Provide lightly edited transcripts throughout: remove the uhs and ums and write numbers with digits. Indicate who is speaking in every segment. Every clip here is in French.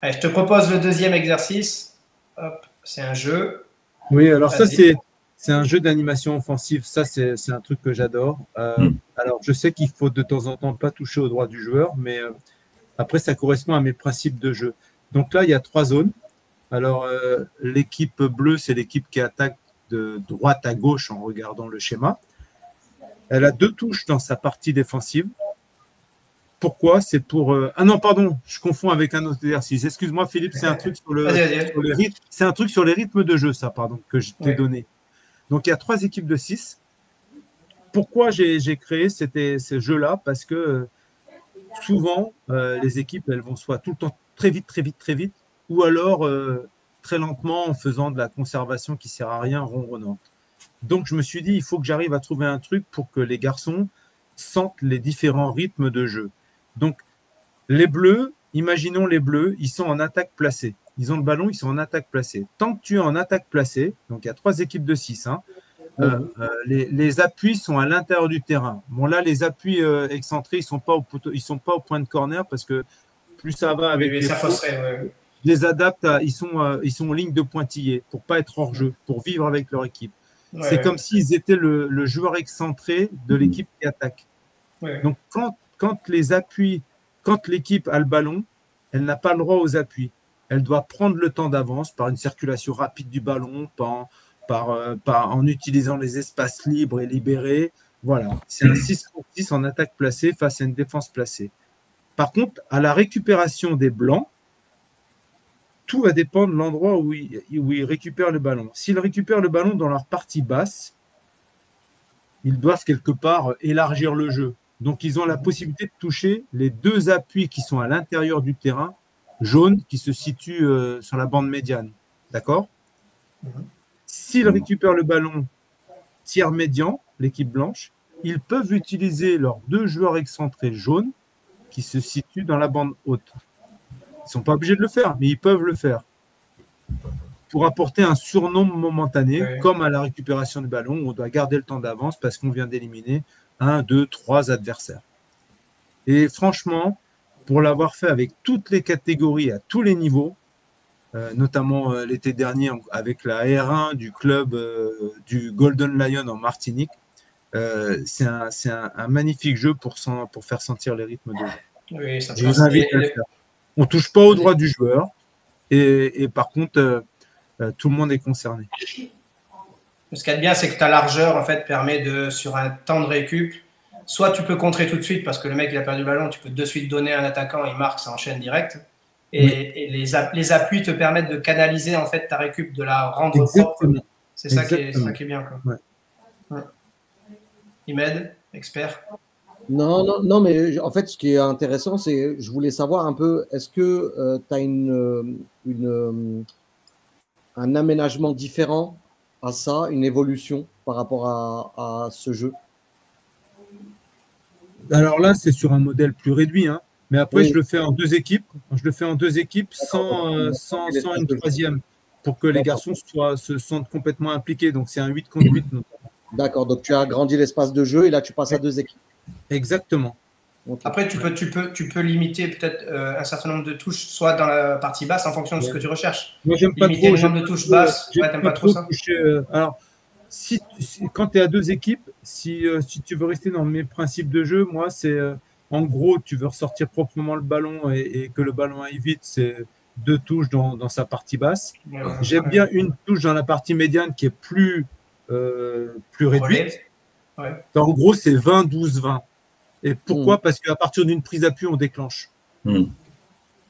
Speaker 1: Allez, je te propose le deuxième exercice. Hop, c'est un jeu.
Speaker 2: Oui, alors ça, c'est un jeu d'animation offensive. Ça, c'est un truc que j'adore. Alors, je sais qu'il faut de temps en temps pas toucher au droit du joueur, mais après, ça correspond à mes principes de jeu. Donc là, il y a 3 zones. Alors, l'équipe bleue, c'est l'équipe qui attaque de droite à gauche en regardant le schéma. Elle a 2 touches dans sa partie défensive. Pourquoi? C'est pour. Ah non, pardon, je confonds avec un autre exercice. Excuse-moi, Philippe, c'est un truc sur les rythmes. C'est un truc sur les rythmes de jeu, ça, pardon, que je t'ai donné. Donc, il y a 3 équipes de 6. Pourquoi j'ai créé ce jeu-là? Parce que souvent, les équipes, elles vont soit tout le temps très vite, très vite, très vite, ou alors très lentement en faisant de la conservation qui ne sert à rien, ronronnante. Donc, je me suis dit, il faut que j'arrive à trouver un truc pour que les garçons sentent les différents rythmes de jeu. Donc, les bleus, imaginons les bleus, ils sont en attaque placée. Ils ont le ballon, ils sont en attaque placée. Tant que tu es en attaque placée, donc il y a 3 équipes de 6, hein, les appuis sont à l'intérieur du terrain. Bon, là, les appuis excentrés, ils sont pas au point de corner parce que plus ça va avec les adaptes, ils sont en ligne de pointillés pour pas être hors jeu, pour vivre avec leur équipe. C'est comme s'ils étaient le joueur excentré de l'équipe qui attaque. Donc, quand l'équipe a le ballon, elle n'a pas le droit aux appuis. Elle doit prendre le temps d'avance par une circulation rapide du ballon, en utilisant les espaces libres et libérés. Voilà, c'est un 6-6 en attaque placée face à une défense placée. Par contre, à la récupération des blancs, tout va dépendre de l'endroit où ils récupèrent le ballon. S'ils récupèrent le ballon dans leur partie basse, ils doivent quelque part élargir le jeu. Donc, ils ont la possibilité de toucher les 2 appuis qui sont à l'intérieur du terrain, jaunes, qui se situent sur la bande médiane. D'accord? S'ils récupèrent le ballon tiers médian, l'équipe blanche, ils peuvent utiliser leurs 2 joueurs excentrés jaunes qui se situent dans la bande haute. Ils ne sont pas obligés de le faire, mais ils peuvent le faire pour apporter un surnombre momentané, comme à la récupération du ballon, où on doit garder le temps d'avance parce qu'on vient d'éliminer 1, 2, 3 adversaires. Et franchement, pour l'avoir fait avec toutes les catégories, à tous les niveaux, notamment l'été dernier avec la R1 du club du Golden Lion en Martinique, c'est un magnifique jeu pour faire sentir les rythmes de jeu.
Speaker 1: Oui, ça
Speaker 2: je vous invite à le faire. On ne touche pas au droit du joueur et par contre, tout le monde est concerné.
Speaker 1: Ce qu'il y a de bien, c'est que ta largeur en fait, permet sur un temps de récup, soit tu peux contrer tout de suite parce que le mec il a perdu le ballon, tu peux de suite donner à un attaquant, il marque, ça enchaîne direct. Et les appuis te permettent de canaliser en fait ta récup, de la rendre propre. C'est ça qui est bien. Quoi. Ouais. Imed, expert.
Speaker 3: Non, mais en fait, ce qui est intéressant, c'est, je voulais savoir un peu, est-ce que tu as un aménagement différent à ça, une évolution par rapport à ce jeu?
Speaker 2: Alors là, c'est sur un modèle plus réduit, hein. Mais après, je le fais en 2 équipes. Je le fais en 2 équipes sans une troisième pour que les garçons se sentent complètement impliqués. Donc, c'est un 8 contre 8 notamment.
Speaker 3: D'accord, donc tu as agrandi l'espace de jeu et là, tu passes à 2 équipes.
Speaker 2: Exactement.
Speaker 1: Okay. Après, tu peux limiter peut-être un certain nombre de touches, soit dans la partie basse, en fonction de ce que tu recherches.
Speaker 2: Moi, j'aime pas
Speaker 1: limiter
Speaker 2: trop.
Speaker 1: le nombre de touches basses. Ouais, t'aimes pas trop ça.
Speaker 2: Alors, quand tu es à 2 équipes, si tu veux rester dans mes principes de jeu, moi, c'est en gros, tu veux ressortir proprement le ballon et que le ballon aille vite, c'est 2 touches dans sa partie basse. J'aime bien une touche dans la partie médiane qui est plus réduite. En gros, c'est 20, 12, 20. Et pourquoi? Parce qu'à partir d'une prise d'appui, on déclenche.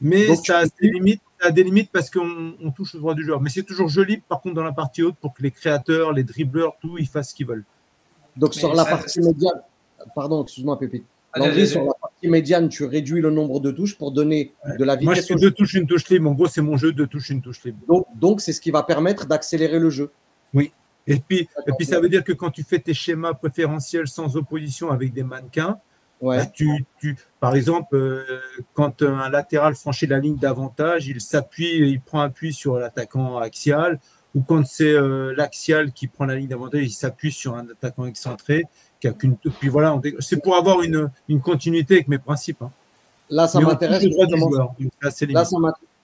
Speaker 2: Mais donc, ça a des limites parce qu'on touche au droit du joueur. Mais c'est toujours joli, par contre, dans la partie haute, pour que les créateurs, les dribbleurs, tout, ils fassent ce qu'ils veulent.
Speaker 3: Donc, sur la partie médiane, pardon, excuse-moi, Pépite. Sur la partie médiane, tu réduis le nombre de touches pour donner de la vitesse.
Speaker 2: Moi, je fais 2 touches, une touche libre. En gros, c'est mon jeu, 2 touches, une touche libre.
Speaker 3: Donc c'est ce qui va permettre d'accélérer le jeu.
Speaker 2: Oui. Et puis, ça veut dire que quand tu fais tes schémas préférentiels sans opposition avec des mannequins, bah, par exemple, quand un latéral franchit la ligne d'avantage, il prend appui sur l'attaquant axial, ou quand c'est l'axial qui prend la ligne d'avantage, il s'appuie sur un attaquant excentré. Puis voilà, c'est pour avoir une continuité avec mes principes. Hein.
Speaker 3: Là, ça m'intéresse.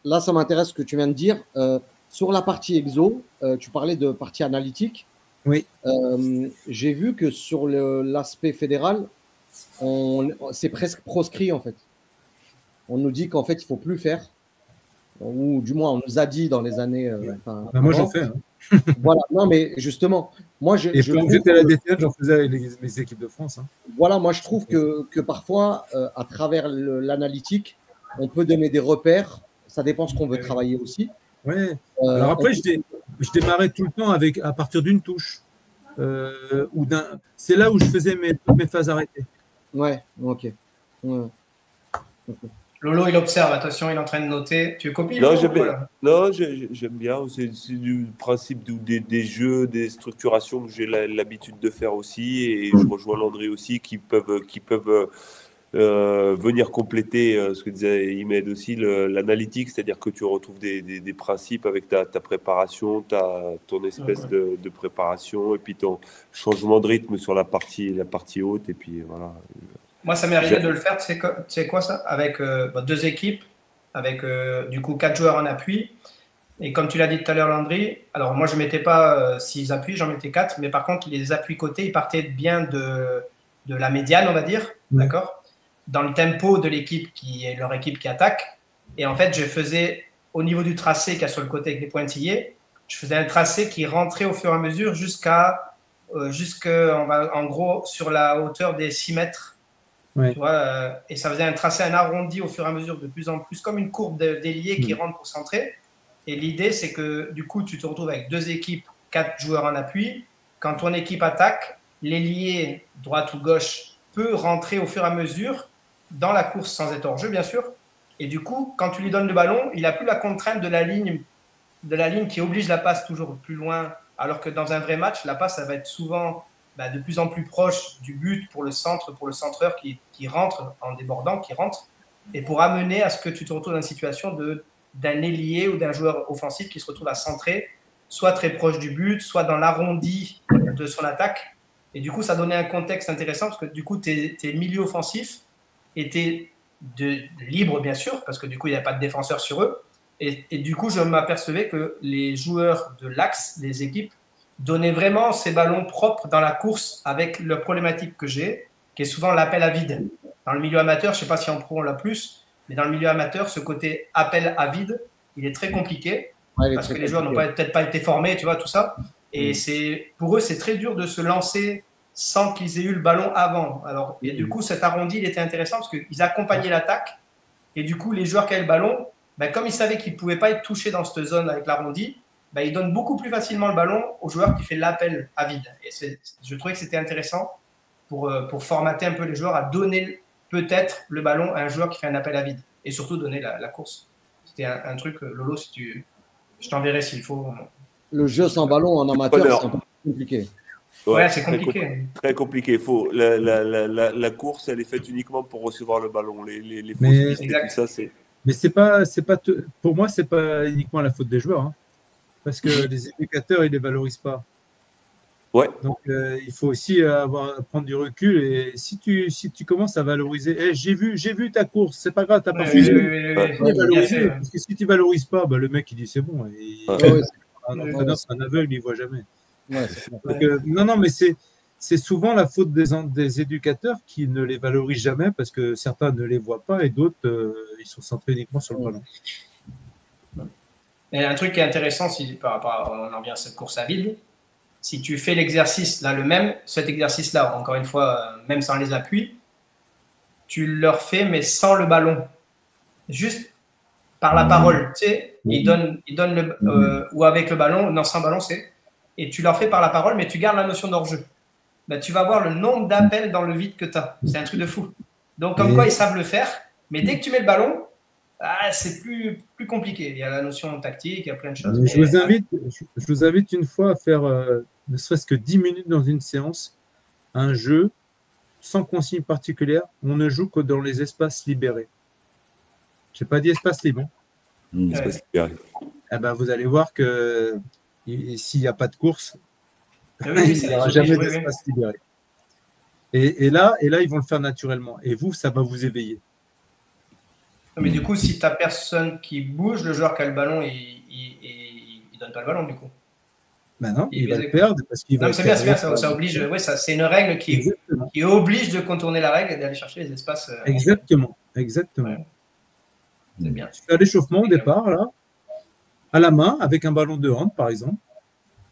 Speaker 3: là, ça m'intéresse ce que tu viens de dire. Sur la partie exo, tu parlais de partie analytique.
Speaker 2: Oui.
Speaker 3: J'ai vu que sur l'aspect fédéral, c'est presque proscrit en fait. On nous dit qu'en fait, il ne faut plus faire. Ou du moins, on nous a dit dans les années.
Speaker 2: Moi, j'en fais. Hein.
Speaker 3: Voilà, non, mais justement, moi,
Speaker 2: quand j'étais à la DTN, j'en faisais avec les équipes de France. Hein.
Speaker 3: Voilà, moi, je trouve que parfois, à travers l'analytique, on peut donner des repères. Ça dépend ce qu'on veut travailler aussi.
Speaker 2: Ouais. Alors après, je démarrais tout le temps à partir d'une touche. C'est là où je faisais toutes mes phases arrêtées.
Speaker 3: Ouais, ok. Ouais.
Speaker 1: Lolo, il observe. Attention, il est en train de noter. Tu copies?
Speaker 4: Non, j'aime bien. C'est du principe des jeux, des structurations que j'ai l'habitude de faire aussi. Et je rejoins Landry aussi qui peuvent venir compléter ce que disait Imed aussi, l'analytique, c'est-à-dire que tu retrouves des principes avec ta préparation, ton espèce de préparation et puis ton changement de rythme sur la partie haute. Et puis voilà.
Speaker 1: Moi, ça m'est arrivé de le faire, tu sais quoi ça? Avec 2 équipes, avec du coup 4 joueurs en appui. Et comme tu l'as dit tout à l'heure, Landry, alors moi, je ne mettais pas 6 appuis, j'en mettais 4. Mais par contre, les appuis côtés, ils partaient bien de la médiane, on va dire.
Speaker 2: Ouais.
Speaker 1: D'accord? Dans le tempo de l'équipe qui est leur équipe qui attaque. Et en fait, je faisais, au niveau du tracé qu'il y a sur le côté avec les pointillés, je faisais un tracé qui rentrait au fur et à mesure en gros, sur la hauteur des 6 mètres.
Speaker 2: Ouais.
Speaker 1: Tu vois, et ça faisait un tracé, un arrondi au fur et à mesure de plus en plus, comme une courbe d'ailier qui rentre pour centrer. Et l'idée, c'est que du coup, tu te retrouves avec 2 équipes, 4 joueurs en appui. Quand ton équipe attaque, l'ailier droite ou gauche peut rentrer au fur et à mesure dans la course sans être hors jeu, bien sûr. Et du coup, quand tu lui donnes le ballon, il n'a plus la contrainte de la ligne qui oblige la passe toujours plus loin. Alors que dans un vrai match, la passe, ça va être souvent de plus en plus proche du but pour le centreur qui rentre en débordant, qui rentre, et pour amener à ce que tu te retrouves dans une situation d'un ailier ou d'un joueur offensif qui se retrouve à centrer, soit très proche du but, soit dans l'arrondi de son attaque. Et du coup, ça donnait un contexte intéressant parce que du coup, tes milieux offensifs étaient libres, bien sûr, parce que du coup, il n'y avait pas de défenseur sur eux. Et du coup, je m'apercevais que les joueurs de l'axe, les équipes, donner vraiment ces ballons propres dans la course avec la problématique que j'ai, qui est souvent l'appel à vide. Dans le milieu amateur, je ne sais pas si en pro on l'a plus, mais dans le milieu amateur, ce côté appel à vide, il est très compliqué parce que les joueurs n'ont peut-être pas été formés, tu vois, tout ça. Et pour eux, c'est très dur de se lancer sans qu'ils aient eu le ballon avant. Alors, et du coup, cet arrondi, il était intéressant parce qu'ils accompagnaient l'attaque. Et du coup, les joueurs qui avaient le ballon, comme ils savaient qu'ils ne pouvaient pas être touchés dans cette zone avec l'arrondi, il donne beaucoup plus facilement le ballon au joueur qui fait l'appel à vide. Et je trouvais que c'était intéressant pour formater un peu les joueurs à donner peut-être le ballon à un joueur qui fait un appel à vide. Et surtout donner la course. C'était un truc, Lolo, je t'enverrai s'il faut.
Speaker 3: Le jeu sans ballon en amateur, c'est un peu compliqué.
Speaker 1: Ouais, c'est compliqué.
Speaker 4: Très compliqué. La course, elle est faite uniquement pour recevoir le ballon. Les fausses pistes et tout ça, c'est…
Speaker 2: Mais pour moi, c'est pas uniquement la faute des joueurs. Hein. Parce que les éducateurs, ils ne les valorisent pas.
Speaker 4: Ouais.
Speaker 2: Donc, il faut aussi prendre du recul. Et si tu commences à valoriser, j'ai vu ta course, c'est pas grave, tu n'as pas suivi. Parce que si tu ne valorises pas, le mec, il dit c'est bon. Un entraîneur, c'est un aveugle, il ne voit jamais.
Speaker 3: Ouais,
Speaker 2: donc, non, mais c'est souvent la faute des éducateurs qui ne les valorisent jamais parce que certains ne les voient pas et d'autres, ils sont centrés uniquement sur le ballon.
Speaker 1: Et un truc qui est intéressant, par rapport on en vient à cette course à vide, si tu fais l'exercice, là, cet exercice-là, encore une fois, même sans les appuis, tu le refais, mais sans le ballon. Juste par la parole. Tu sais, il donne ou avec le ballon, non, sans ballon, et tu leur fais par la parole, mais tu gardes la notion d'hors-jeu. Tu vas voir le nombre d'appels dans le vide que tu as. C'est un truc de fou. Donc, comme quoi, ils savent le faire, mais dès que tu mets le ballon, c'est plus compliqué. Il y a la notion tactique, il y a plein de choses.
Speaker 2: Je vous invite une fois à faire ne serait-ce que 10 minutes dans une séance, un jeu sans consigne particulière. On ne joue que dans les espaces libérés. Je n'ai pas dit espace libre.
Speaker 4: Espace libéré.
Speaker 2: Vous allez voir que s'il n'y a pas de course, il n'y aura jamais d'espace libéré. Et là, ils vont le faire naturellement. Et vous, ça va vous éveiller.
Speaker 1: Mais du coup, si tu n'as personne qui bouge, le joueur qui a le ballon, il donne pas le ballon du coup.
Speaker 2: Ben non, il va le perdre parce qu'il va.
Speaker 1: Non, c'est bien, ça oblige. Ouais, c'est une règle qui oblige de contourner la règle et d'aller chercher les espaces.
Speaker 2: Exactement.
Speaker 1: Ouais. C'est bien.
Speaker 2: Tu fais l'échauffement au départ, là, à la main, avec un ballon de hand, par exemple.